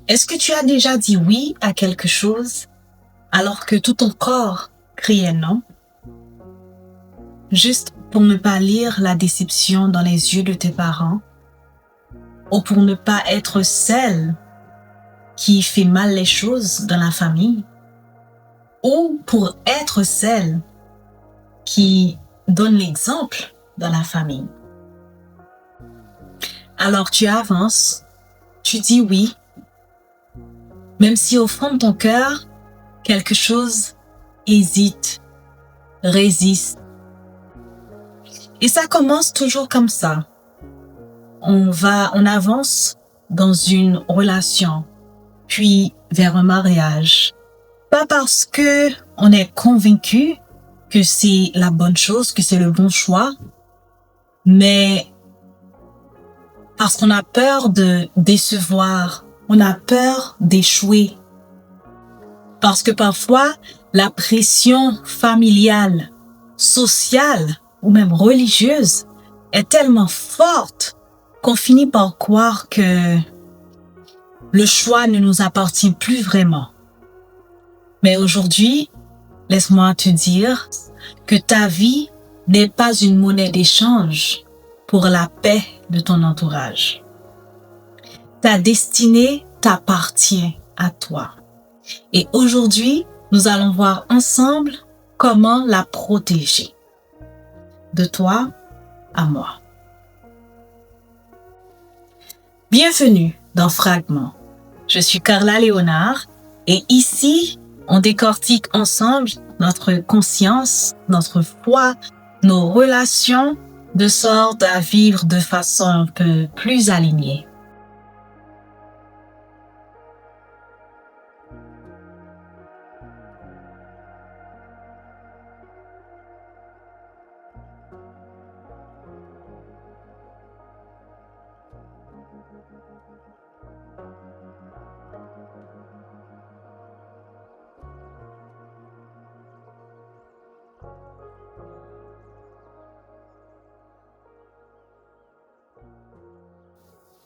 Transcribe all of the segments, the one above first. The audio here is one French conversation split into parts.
Est-ce que tu as déjà dit oui à quelque chose alors que tout ton corps criait non? Juste pour ne pas lire la déception dans les yeux de tes parents ou pour ne pas être celle qui fait mal les choses dans la famille ou pour être celle qui donne l'exemple dans la famille. Alors tu avances, tu dis oui, même si au fond de ton cœur, quelque chose hésite, résiste. Et ça commence toujours comme ça. On avance dans une relation, puis vers un mariage. Pas parce que on est convaincu que c'est la bonne chose, que c'est le bon choix, mais parce qu'on a peur de décevoir, on a peur d'échouer. Parce que parfois, la pression familiale, sociale ou même religieuse est tellement forte qu'on finit par croire que le choix ne nous appartient plus vraiment. Mais aujourd'hui, laisse-moi te dire que ta vie n'est pas une monnaie d'échange pour la paix de ton entourage. Ta destinée t'appartient à toi. Et aujourd'hui, nous allons voir ensemble comment la protéger. De toi à moi. Bienvenue dans Fragments. Je suis Carla Léonard et ici, on décortique ensemble notre conscience, notre foi, nos relations, de sorte à vivre de façon un peu plus alignée.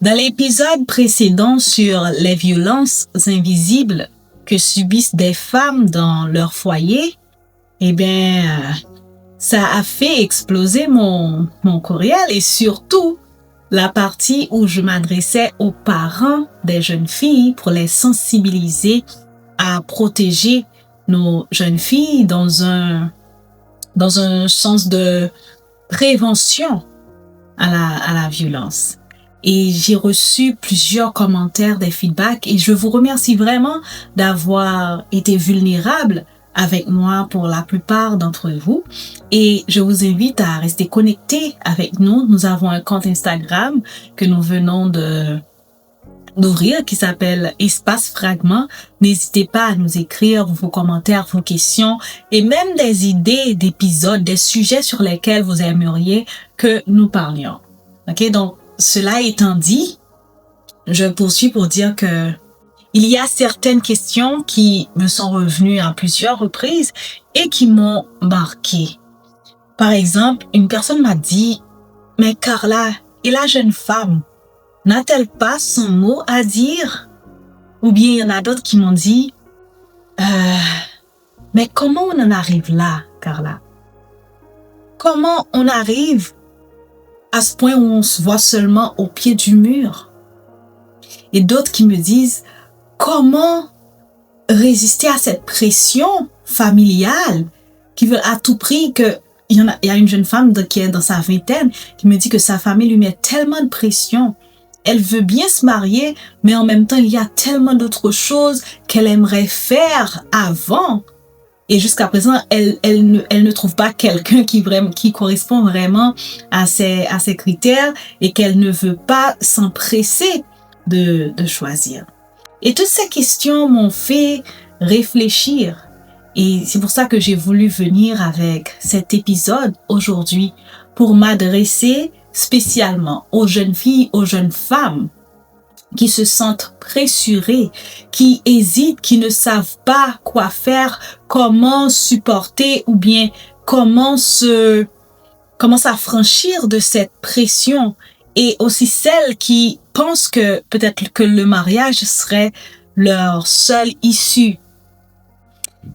Dans l'épisode précédent sur les violences invisibles que subissent des femmes dans leur foyer, ça a fait exploser mon courriel et surtout la partie où je m'adressais aux parents des jeunes filles pour les sensibiliser à protéger nos jeunes filles dans un sens de prévention à la violence. Et j'ai reçu plusieurs commentaires, des feedbacks et je vous remercie vraiment d'avoir été vulnérable avec moi pour la plupart d'entre vous. Et je vous invite à rester connectés avec nous. Nous avons un compte Instagram que nous venons d'ouvrir qui s'appelle Espace Fragments. N'hésitez pas à nous écrire vos commentaires, vos questions et même des idées d'épisodes, des sujets sur lesquels vous aimeriez que nous parlions. Ok, donc cela étant dit, je poursuis pour dire que il y a certaines questions qui me sont revenues à plusieurs reprises et qui m'ont marquée. Par exemple, une personne m'a dit, mais Carla, et la jeune femme, n'a-t-elle pas son mot à dire? Ou bien il y en a d'autres qui m'ont dit, mais comment on en arrive là, Carla? Comment on arrive à ce point où on se voit seulement au pied du mur? Et d'autres qui me disent, comment résister à cette pression familiale qui veut à tout prix que... Il y a une jeune femme qui est dans sa vingtaine qui me dit que sa famille lui met tellement de pression. Elle veut bien se marier, mais en même temps, il y a tellement d'autres choses qu'elle aimerait faire avant. Et jusqu'à présent, elle ne trouve pas quelqu'un qui correspond vraiment à ses critères et qu'elle ne veut pas s'empresser de choisir. Et toutes ces questions m'ont fait réfléchir. Et c'est pour ça que j'ai voulu venir avec cet épisode aujourd'hui pour m'adresser spécialement aux jeunes filles, aux jeunes femmes qui se sentent pressurées, qui hésitent, qui ne savent pas quoi faire, comment supporter ou bien comment s'affranchir de cette pression et aussi celles qui pensent que peut-être que le mariage serait leur seule issue.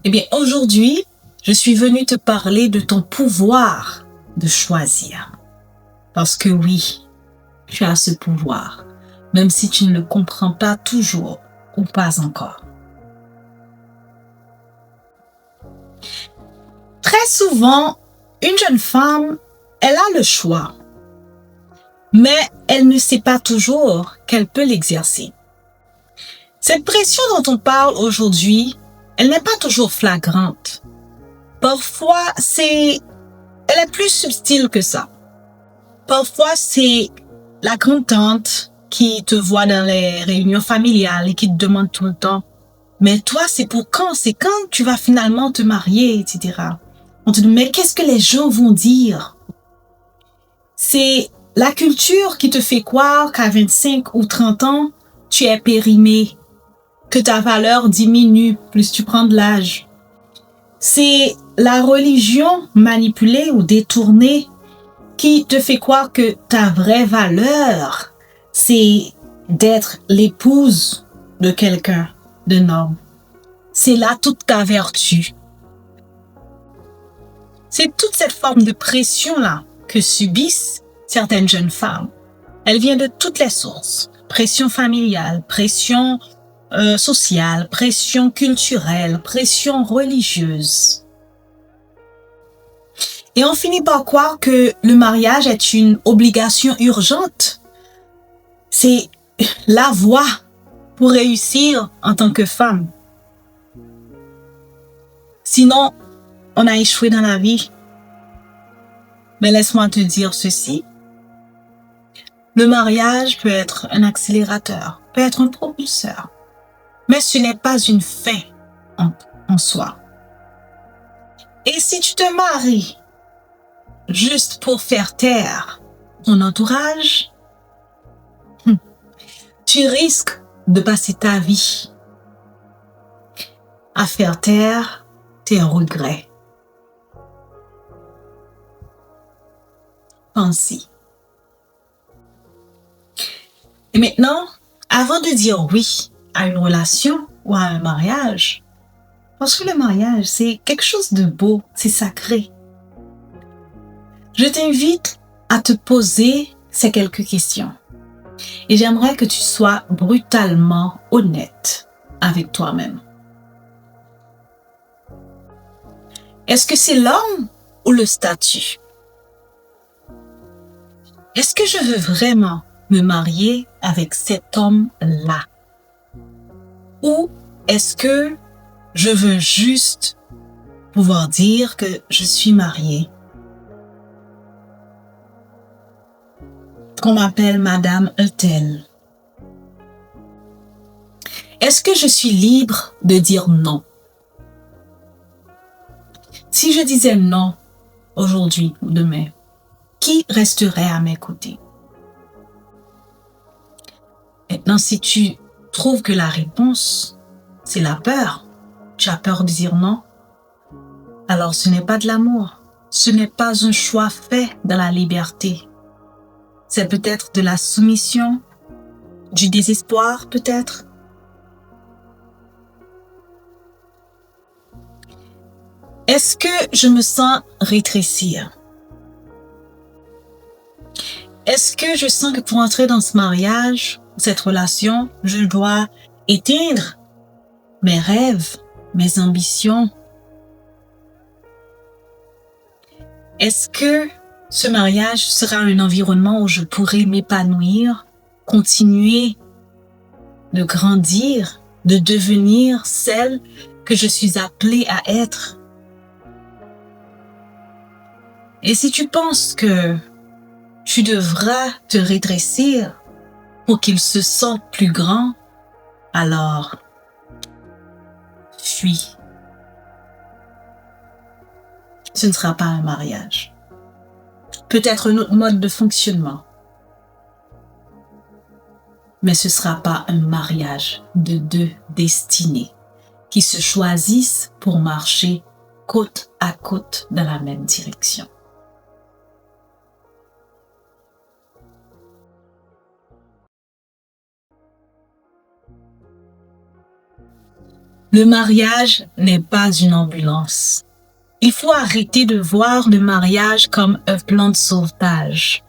Eh bien, aujourd'hui, je suis venue te parler de ton pouvoir de choisir. Parce que oui, tu as ce pouvoir, même si tu ne le comprends pas toujours ou pas encore. Très souvent, une jeune femme, elle a le choix, mais elle ne sait pas toujours qu'elle peut l'exercer. Cette pression dont on parle aujourd'hui, elle n'est pas toujours flagrante. Parfois, elle est plus subtile que ça. Parfois, c'est la grande-tante qui te voit dans les réunions familiales et qui te demande tout le temps, mais toi, c'est pour quand? C'est quand tu vas finalement te marier, etc. On te dit, mais qu'est-ce que les gens vont dire? C'est la culture qui te fait croire qu'à 25 ou 30 ans, tu es périmé, que ta valeur diminue plus tu prends de l'âge. C'est la religion manipulée ou détournée qui te fait croire que ta vraie valeur, c'est d'être l'épouse de quelqu'un, d'un homme. C'est là toute ta vertu. C'est toute cette forme de pression-là que subissent certaines jeunes femmes. Elle vient de toutes les sources. Pression familiale, pression sociale, pression culturelle, pression religieuse. Et on finit par croire que le mariage est une obligation urgente. C'est la voie pour réussir en tant que femme. Sinon, on a échoué dans la vie. Mais laisse-moi te dire ceci. Le mariage peut être un accélérateur, peut être un propulseur. Mais ce n'est pas une fin en soi. Et si tu te maries juste pour faire taire ton entourage, tu risques de passer ta vie à faire taire tes regrets. Pense-y. Et maintenant, avant de dire oui à une relation ou à un mariage, parce que le mariage, c'est quelque chose de beau, c'est sacré. Je t'invite à te poser ces quelques questions. Et j'aimerais que tu sois brutalement honnête avec toi-même. Est-ce que c'est l'homme ou le statut? Est-ce que je veux vraiment me marier avec cet homme-là? Ou est-ce que je veux juste pouvoir dire que je suis mariée? Qu'on m'appelle Madame Untel. Est-ce que je suis libre de dire non? Si je disais non aujourd'hui ou demain, qui resterait à mes côtés? Maintenant, si tu trouves que la réponse, c'est la peur, tu as peur de dire non, alors ce n'est pas de l'amour, ce n'est pas un choix fait dans la liberté. C'est peut-être de la soumission, du désespoir peut-être. Est-ce que je me sens rétrécir? Est-ce que je sens que pour entrer dans ce mariage, cette relation, je dois éteindre mes rêves, mes ambitions? Est-ce que ce mariage sera un environnement où je pourrai m'épanouir, continuer de grandir, de devenir celle que je suis appelée à être? Et si tu penses que tu devras te rétrécir pour qu'il se sente plus grand, alors fuis. Ce ne sera pas un mariage. Peut-être un autre mode de fonctionnement. Mais ce ne sera pas un mariage de deux destinées qui se choisissent pour marcher côte à côte dans la même direction. Le mariage n'est pas une ambulance. Il faut arrêter de voir le mariage comme un plan de sauvetage.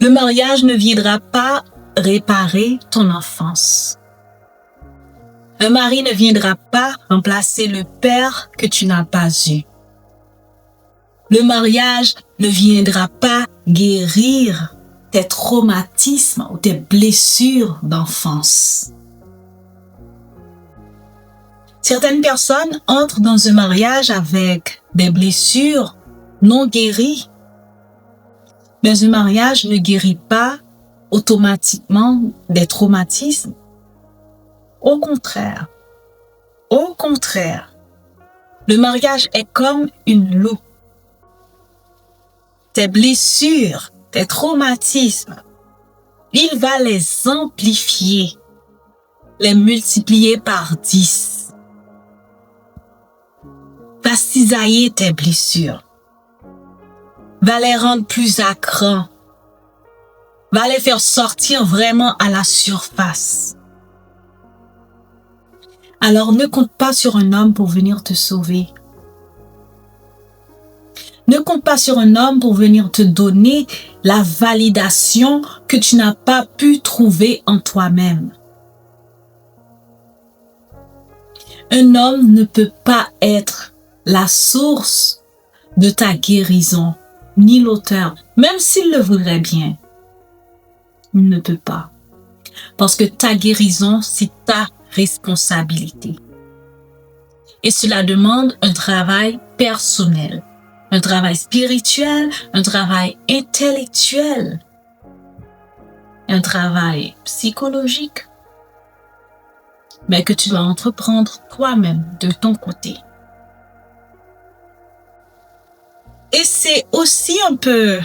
Le mariage ne viendra pas réparer ton enfance. Un mari ne viendra pas remplacer le père que tu n'as pas eu. Le mariage ne viendra pas guérir tes traumatismes ou tes blessures d'enfance. Certaines personnes entrent dans un mariage avec des blessures non guéries. Mais un mariage ne guérit pas automatiquement des traumatismes. Au contraire, le mariage est comme une loupe. Tes blessures, tes traumatismes, il va les amplifier, les multiplier par 10. Va cisailler tes blessures, va les rendre plus à cran, va les faire sortir vraiment à la surface. Alors ne compte pas sur un homme pour venir te sauver. Ne compte pas sur un homme pour venir te donner la validation que tu n'as pas pu trouver en toi-même. Un homme ne peut pas être la source de ta guérison, ni l'auteur, même s'il le voudrait bien. Il ne peut pas. Parce que ta guérison, c'est ta responsabilité. Et cela demande un travail personnel, un travail spirituel, un travail intellectuel, un travail psychologique, mais que tu dois entreprendre toi-même de ton côté. Et c'est aussi un peu,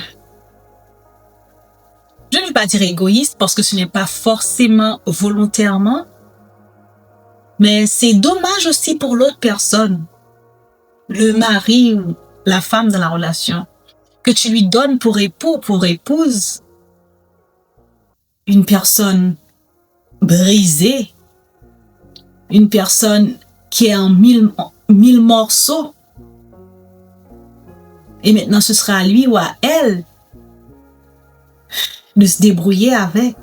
je ne vais pas dire égoïste parce que ce n'est pas forcément volontairement, mais c'est dommage aussi pour l'autre personne, le mari ou la femme de la relation, que tu lui donnes pour époux, pour épouse, une personne brisée, une personne qui est en mille morceaux. Et maintenant, ce sera à lui ou à elle de se débrouiller avec.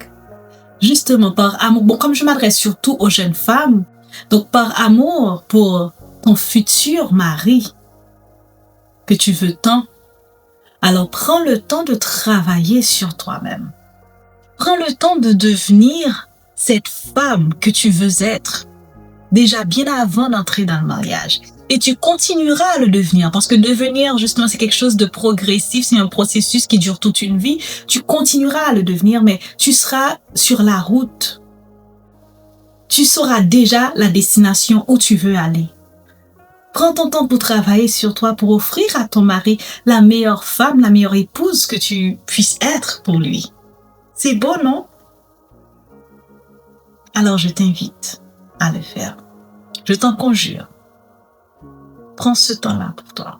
Justement, par amour. Bon, comme je m'adresse surtout aux jeunes femmes, donc par amour pour ton futur mari que tu veux tant, alors prends le temps de travailler sur toi-même. Prends le temps de devenir cette femme que tu veux être, déjà bien avant d'entrer dans le mariage. Et tu continueras à le devenir, parce que devenir, justement, c'est quelque chose de progressif, c'est un processus qui dure toute une vie. Tu continueras à le devenir, mais tu seras sur la route. Tu sauras déjà la destination où tu veux aller. Prends ton temps pour travailler sur toi, pour offrir à ton mari la meilleure femme, la meilleure épouse que tu puisses être pour lui. C'est beau, non? Alors je t'invite à le faire. Je t'en conjure. Prends ce temps-là pour toi.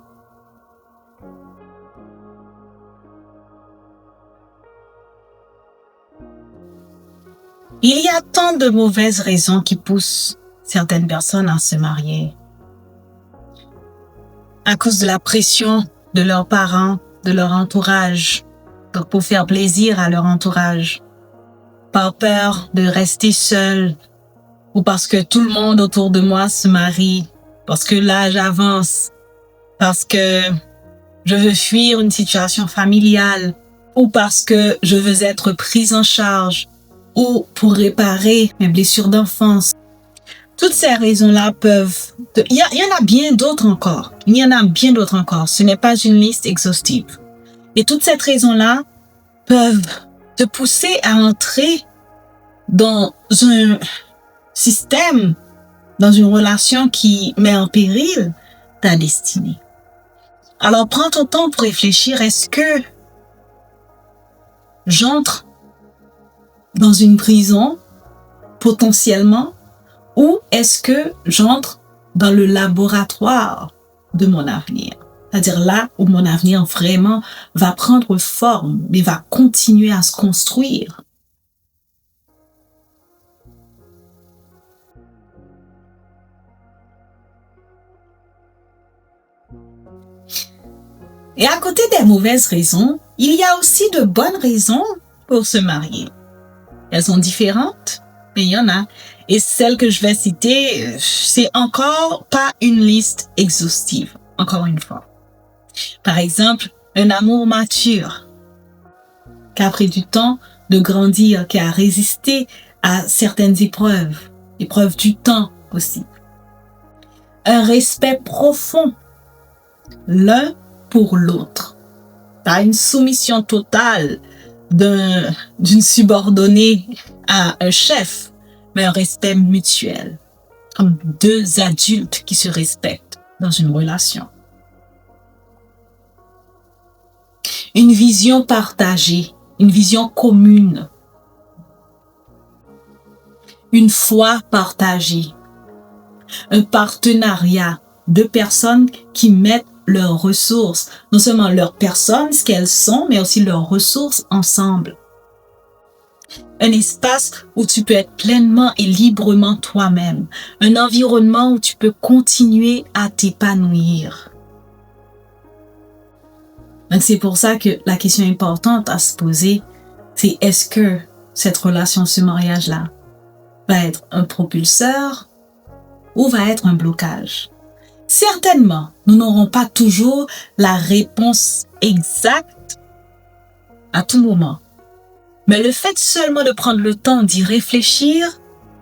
Il y a tant de mauvaises raisons qui poussent certaines personnes à se marier. À cause de la pression de leurs parents, de leur entourage, donc pour faire plaisir à leur entourage, par peur de rester seul, ou parce que tout le monde autour de moi se marie, parce que l'âge avance, parce que je veux fuir une situation familiale, ou parce que je veux être prise en charge, ou pour réparer mes blessures d'enfance. Toutes ces raisons-là peuvent... Il y en a bien d'autres encore. Il y en a bien d'autres encore. Ce n'est pas une liste exhaustive. Et toutes ces raisons-là peuvent te pousser à entrer dans un système, dans une relation qui met en péril ta destinée. Alors, prends ton temps pour réfléchir. Est-ce que j'entre dans une prison, potentiellement, ou est-ce que j'entre dans le laboratoire de mon avenir? C'est-à-dire là où mon avenir vraiment va prendre forme, mais va continuer à se construire. Et à côté des mauvaises raisons, il y a aussi de bonnes raisons pour se marier. Elles sont différentes, mais il y en a. Et celle que je vais citer, c'est encore pas une liste exhaustive, encore une fois. Par exemple, un amour mature, qui a pris du temps de grandir, qui a résisté à certaines épreuves du temps aussi. Un respect profond, l'un pour l'autre. Pas une soumission totale d'une subordonnée à un chef, mais un respect mutuel, comme deux adultes qui se respectent dans une relation. Une vision partagée, une vision commune, une foi partagée, un partenariat, deux personnes qui mettent leurs ressources, non seulement leurs personnes, ce qu'elles sont, mais aussi leurs ressources ensemble. Un espace où tu peux être pleinement et librement toi-même. Un environnement où tu peux continuer à t'épanouir. Donc c'est pour ça que la question importante à se poser, c'est est-ce que cette relation, ce mariage-là, va être un propulseur ou va être un blocage? Certainement, nous n'aurons pas toujours la réponse exacte à tout moment. Mais le fait seulement de prendre le temps d'y réfléchir,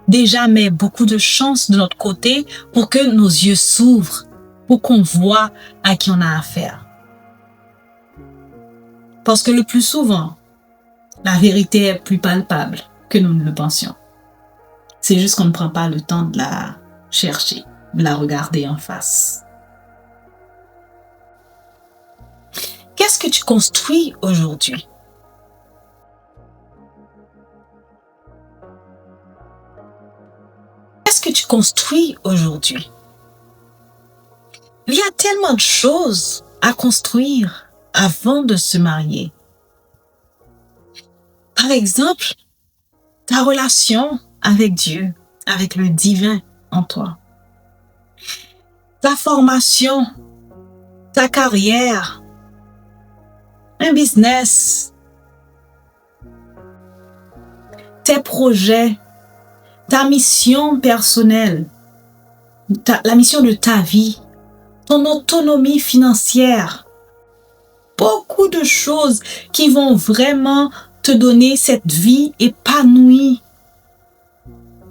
déjà met beaucoup de chance de notre côté pour que nos yeux s'ouvrent, pour qu'on voit à qui on a affaire. Parce que le plus souvent, la vérité est plus palpable que nous ne le pensions. C'est juste qu'on ne prend pas le temps de la chercher, de la regarder en face. Qu'est-ce que tu construis aujourd'hui? Qu'est-ce que tu construis aujourd'hui? Il y a tellement de choses à construire avant de se marier. Par exemple, ta relation avec Dieu, avec le divin en toi. Ta formation, ta carrière, un business, tes projets, ta mission personnelle, la mission de ta vie, ton autonomie financière. Beaucoup de choses qui vont vraiment te donner cette vie épanouie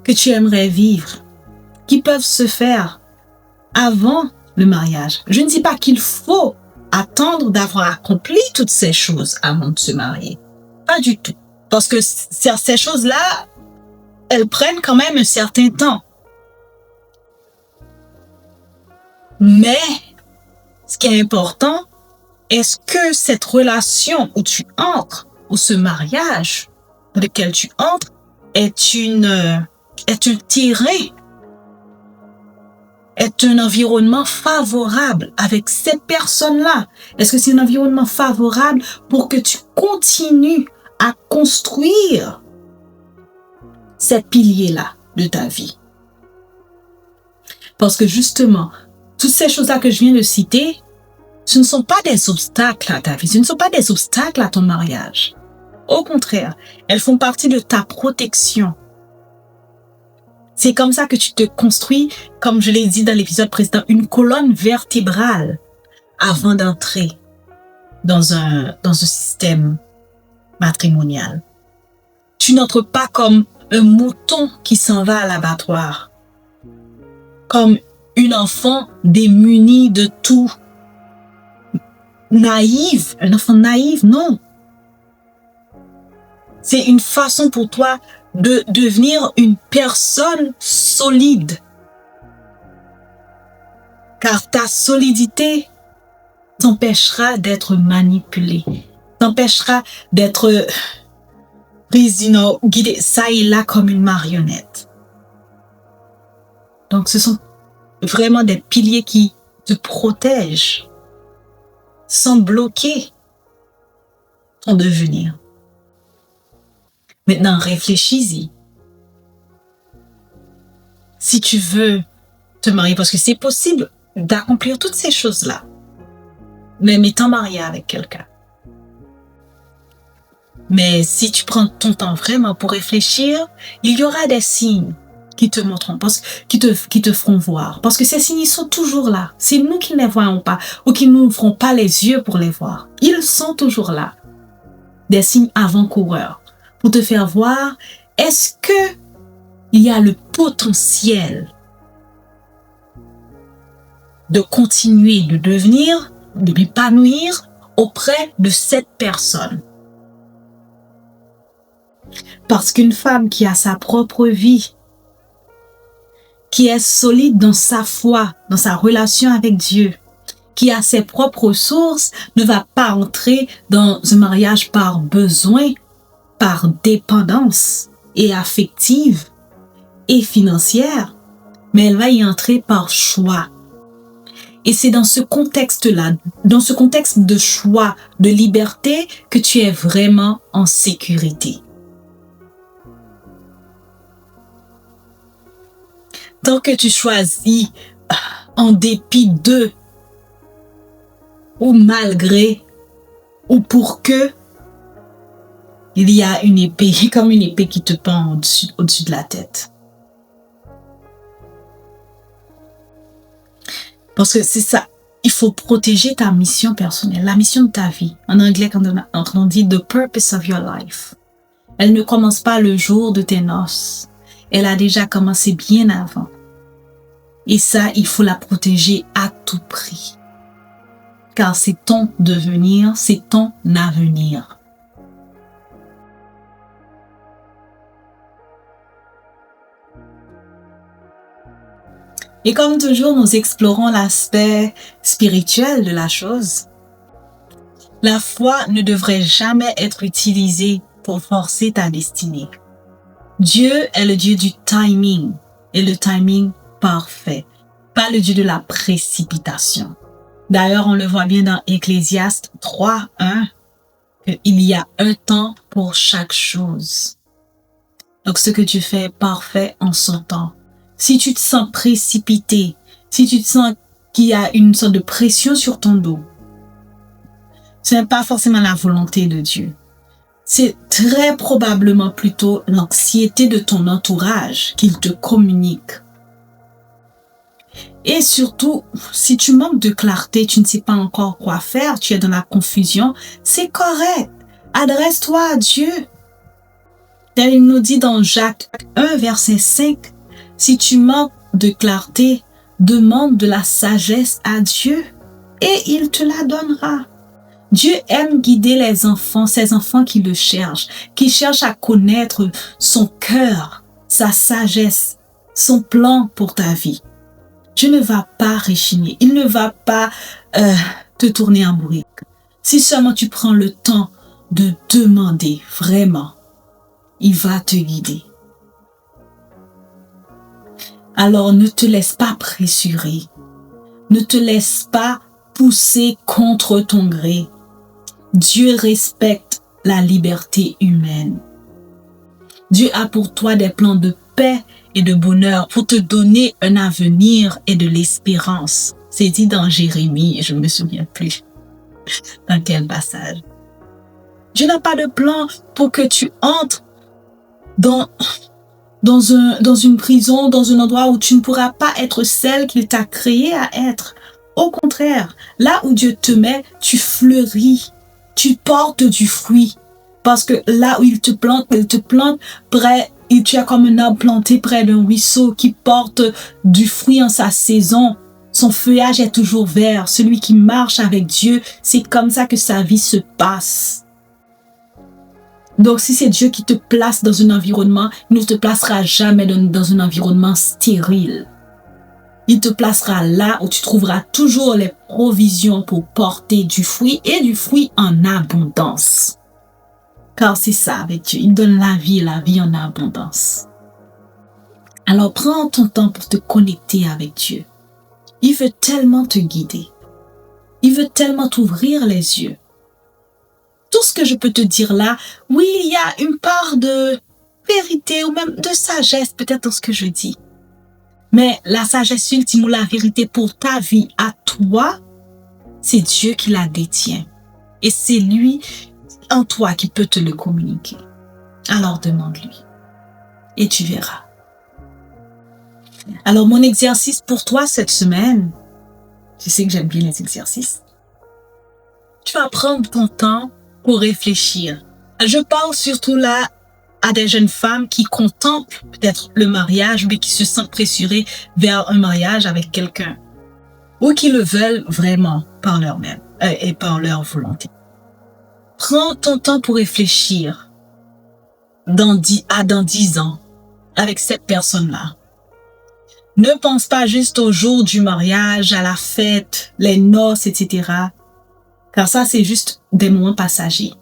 que tu aimerais vivre, qui peuvent se faire avant le mariage. Je ne dis pas qu'il faut attendre d'avoir accompli toutes ces choses avant de se marier. Pas du tout. Parce que ces choses-là, elles prennent quand même un certain temps. Mais, ce qui est important, est-ce que cette relation où tu entres, ou ce mariage dans lequel tu entres, est un terrain, est un environnement favorable avec cette personne-là? Est-ce que c'est un environnement favorable pour que tu continues à construire ces piliers-là de ta vie? Parce que justement, toutes ces choses-là que je viens de citer, ce ne sont pas des obstacles à ta vie, ce ne sont pas des obstacles à ton mariage. Au contraire, elles font partie de ta protection. C'est comme ça que tu te construis, comme je l'ai dit dans l'épisode précédent, une colonne vertébrale avant d'entrer dans un système matrimonial. Tu n'entres pas comme un mouton qui s'en va à l'abattoir, comme une enfant démunie de tout, naïve, un enfant naïf, non. C'est une façon pour toi de devenir une personne solide. Car ta solidité t'empêchera d'être manipulé, t'empêchera d'être prise, guidée ça et là comme une marionnette. Donc ce sont vraiment des piliers qui te protègent sans bloquer ton devenir. Maintenant, réfléchis-y. Si tu veux te marier, parce que c'est possible d'accomplir toutes ces choses-là. même étant marié avec quelqu'un. Mais si tu prends ton temps vraiment pour réfléchir, il y aura des signes qui te montreront, qui te feront voir. Parce que ces signes, ils sont toujours là. C'est nous qui ne les voyons pas ou qui ne nous ouvrons pas les yeux pour les voir. Ils sont toujours là. Des signes avant-coureurs pour te faire voir, est-ce que il y a le potentiel de continuer de devenir, de m'épanouir auprès de cette personne. Parce qu'une femme qui a sa propre vie, qui est solide dans sa foi, dans sa relation avec Dieu, qui a ses propres ressources, ne va pas entrer dans un mariage par besoin, par dépendance et affective et financière, mais elle va y entrer par choix. Et c'est dans ce contexte-là, dans ce contexte de choix, de liberté, que tu es vraiment en sécurité. Tant que tu choisis en dépit de, ou malgré, ou pour que, il y a une épée, comme une épée qui te pend au-dessus de la tête. Parce que c'est ça, il faut protéger ta mission personnelle, la mission de ta vie. En anglais, quand on dit « the purpose of your life », elle ne commence pas le jour de tes noces. Elle a déjà commencé bien avant. Et ça, il faut la protéger à tout prix. Car c'est ton devenir, c'est ton avenir. Et comme toujours, nous explorons l'aspect spirituel de la chose. La foi ne devrait jamais être utilisée pour forcer ta destinée. Dieu est le Dieu du timing, et le timing parfait, pas le Dieu de la précipitation. D'ailleurs, on le voit bien dans Ecclésiaste 3:1, qu'il y a un temps pour chaque chose. Donc, ce que tu fais est parfait en son temps. Si tu te sens précipité, si tu te sens qu'il y a une sorte de pression sur ton dos, ce n'est pas forcément la volonté de Dieu. C'est très probablement plutôt l'anxiété de ton entourage qu'il te communique. Et surtout, si tu manques de clarté, tu ne sais pas encore quoi faire, tu es dans la confusion, c'est correct. Adresse-toi à Dieu. Il nous dit dans Jacques 1, verset 5, si tu manques de clarté, demande de la sagesse à Dieu et il te la donnera. Dieu aime guider les enfants, ces enfants qui le cherchent, qui cherchent à connaître son cœur, sa sagesse, son plan pour ta vie. Dieu ne va pas réchigner, il ne va pas te tourner en bourrique. Si seulement tu prends le temps de demander vraiment, il va te guider. Alors ne te laisse pas pressurer, ne te laisse pas pousser contre ton gré. Dieu respecte la liberté humaine. Dieu a pour toi des plans de paix et de bonheur pour te donner un avenir et de l'espérance. C'est dit dans Jérémie, je ne me souviens plus dans quel passage. Dieu n'a pas de plan pour que tu entres dans une prison, dans un endroit où tu ne pourras pas être celle qu'il t'a créé à être. Au contraire, là où Dieu te met, tu fleuris, tu portes du fruit. Parce que là où il te plante près, et tu as comme un arbre planté près d'un ruisseau qui porte du fruit en sa saison. Son feuillage est toujours vert. Celui qui marche avec Dieu, c'est comme ça que sa vie se passe. Donc, si c'est Dieu qui te place dans un environnement, il ne te placera jamais dans un environnement stérile. Il te placera là où tu trouveras toujours les provisions pour porter du fruit et du fruit en abondance. Car c'est ça avec Dieu, il donne la vie en abondance. Alors, prends ton temps pour te connecter avec Dieu. Il veut tellement te guider. Il veut tellement t'ouvrir les yeux. Tout ce que je peux te dire là, oui, il y a une part de vérité ou même de sagesse peut-être dans ce que je dis. Mais la sagesse ultime ou la vérité pour ta vie à toi, c'est Dieu qui la détient. Et c'est lui en toi qui peut te le communiquer. Alors demande-lui. Et tu verras. Alors mon exercice pour toi cette semaine, tu sais que j'aime bien les exercices. Tu vas prendre ton temps pour réfléchir. Je parle surtout là à des jeunes femmes qui contemplent peut-être le mariage, mais qui se sentent pressurées vers un mariage avec quelqu'un. Ou qui le veulent vraiment par leur-même et par leur volonté. Prends ton temps pour réfléchir dans 10 ans avec cette personne-là. Ne pense pas juste au jour du mariage, à la fête, les noces, etc. Car ça, c'est juste des moments passagers.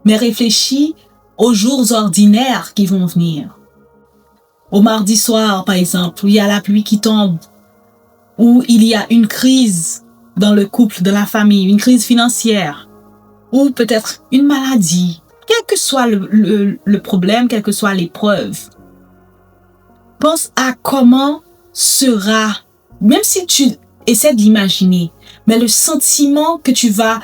Mais réfléchis aux jours ordinaires qui vont venir. Au mardi soir, par exemple, où il y a la pluie qui tombe, où il y a une crise dans le couple, dans la famille, une crise financière, ou peut-être une maladie, quel que soit le problème, quelle que soit l'épreuve. Pense à comment sera, même si tu essaies de l'imaginer, mais le sentiment que tu vas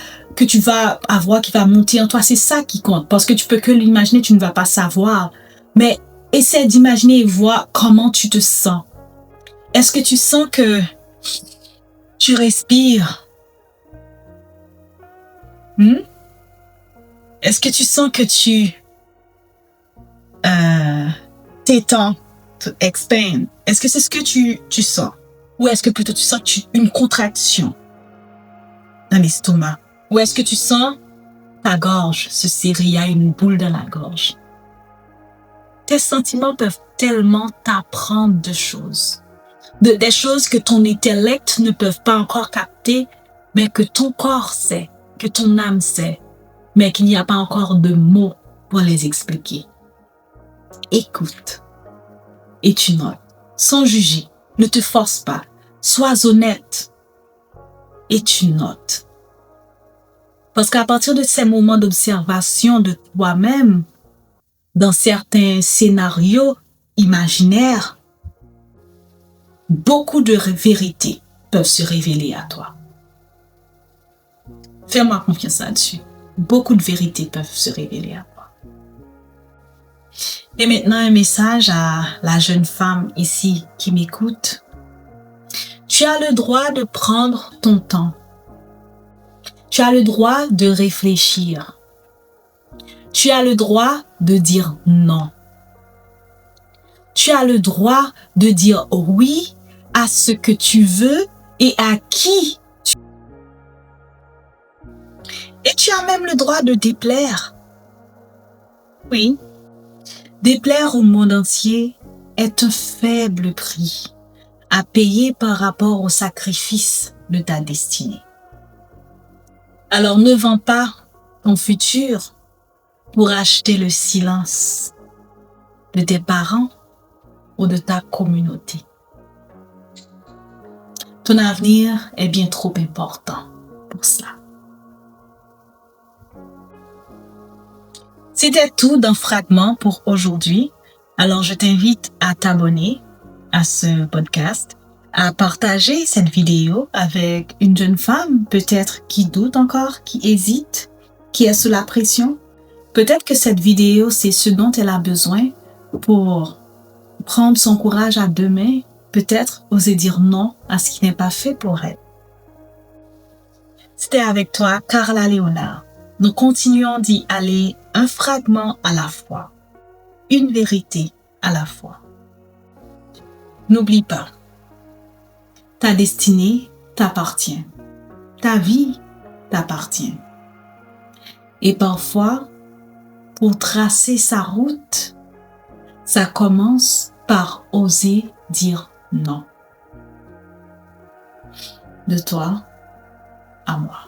avoir, qui va monter en toi, c'est ça qui compte. Parce que tu peux que l'imaginer, tu ne vas pas savoir. Mais essaie d'imaginer et voir comment tu te sens. Est-ce que tu sens que tu respires? Est-ce que tu sens que tu t'étends, expand? Est-ce que c'est ce que tu sens? Ou est-ce que plutôt tu sens une contraction dans l'estomac? Ou est-ce que tu sens ta gorge se serrer, il y a une boule dans la gorge? Tes sentiments peuvent tellement t'apprendre de choses. Des choses que ton intellect ne peut pas encore capter, mais que ton corps sait, que ton âme sait, mais qu'il n'y a pas encore de mots pour les expliquer. Écoute et tu notes, sans juger. Ne te force pas. Sois honnête et tu notes. Parce qu'à partir de ces moments d'observation de toi-même, dans certains scénarios imaginaires, beaucoup de vérités peuvent se révéler à toi. Fais-moi confiance là-dessus. Beaucoup de vérités peuvent se révéler à toi. Et maintenant, un message à la jeune femme ici qui m'écoute. Tu as le droit de prendre ton temps. Tu as le droit de réfléchir. Tu as le droit de dire non. Tu as le droit de dire oui à ce que tu veux et à qui tu veux. Et tu as même le droit de déplaire. Oui. Déplaire au monde entier est un faible prix à payer par rapport au sacrifice de ta destinée. Alors ne vends pas ton futur pour acheter le silence de tes parents ou de ta communauté. Ton avenir est bien trop important pour cela. C'était tout d'un fragment pour aujourd'hui. Alors je t'invite à t'abonner à ce podcast, à partager cette vidéo avec une jeune femme, peut-être qui doute encore, qui hésite, qui est sous la pression. Peut-être que cette vidéo, c'est ce dont elle a besoin pour prendre son courage à deux mains, peut-être oser dire non à ce qui n'est pas fait pour elle. C'était avec toi, Carla Léonard. Nous continuons d'y aller un fragment à la fois, une vérité à la fois. N'oublie pas, ta destinée t'appartient, ta vie t'appartient. Et parfois, pour tracer sa route, ça commence par oser dire non. De toi à moi.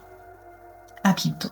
À bientôt.